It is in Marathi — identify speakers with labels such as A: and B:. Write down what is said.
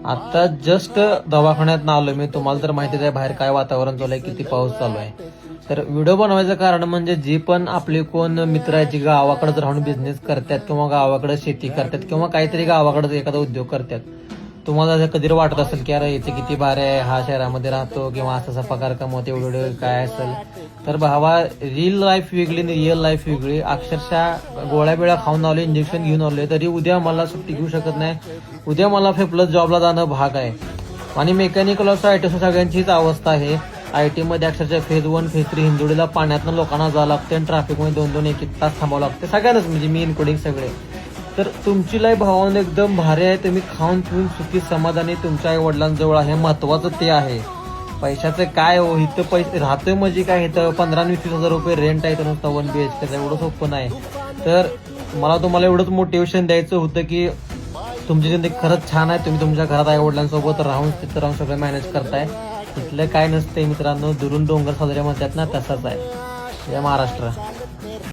A: आता जस्ट दवाखान्यात आलो मी. तुम्हाला तर माहितीच आहे बाहेर काय वातावरण चालू आहे, किती पाऊस चालू आहे. तर व्हिडिओ बनवायचं कारण म्हणजे जी पण आपली कोण मित्र आहेत जी गावाकडेच राहून बिझनेस करतात किंवा गावाकडे शेती करतात किंवा काहीतरी गावाकडेच एखादा उद्योग करतात. तुम्हाला असं कधी वाटत असेल की अरे याचे किती भारी आहे, हा शहरामध्ये राहतो किंवा असा पगार कमवते एवढे काय असेल. तर भावा, रिअल लाईफ वेगळी आणि रिअल लाईफ वेगळी. अक्षरशः गोळ्या बिळ्या खाऊन आलो, इंजेक्शन घेऊन आलोय, तरी उद्या मला सुट्टी घेऊ शकत नाही. उद्या मला प्लस जॉबला जाणं भाग आहे. आणि मेकॅनिकल असं आयटी सगळ्यांचीच अवस्था आहे. आयटी मध्ये अक्षरशः फेज 1 फेज 3 हिंदोडीला पाण्यातनं लोकांना जावं लागतं आणि ट्रॅफिकमध्ये 2-2 1-1 तास थांबावं लागतं सगळ्यांनाच, म्हणजे मी इन्क्लुडिंग सगळे. तर तुमची लाईफ भावानं एकदम भारी आहे. तुम्ही खाऊन पिऊन सुखी समाधानी तुमच्या आई वडिलांजवळ आहे, महत्वाचं ते आहे. पैशाचं काय हो, इथं पैसे राहतोय म्हणजे काय, इथं 15-20 हजार रुपये रेंट आहे, तर नुसतं 1 BHK एवढं सोपं नाही. तर मला तुम्हाला एवढंच मोटिवेशन द्यायचं होतं की तुमची जिंदगी खरंच छान आहे. तुम्ही तुमच्या घरात आई वडिलांसोबत राहून तिथं राहून सगळं मॅनेज करताय. इथलं काय नसतंय मित्रांनो, दुरून डोंगर साजरे म्हणतात ना, तसंच आहे. जय महाराष्ट्र.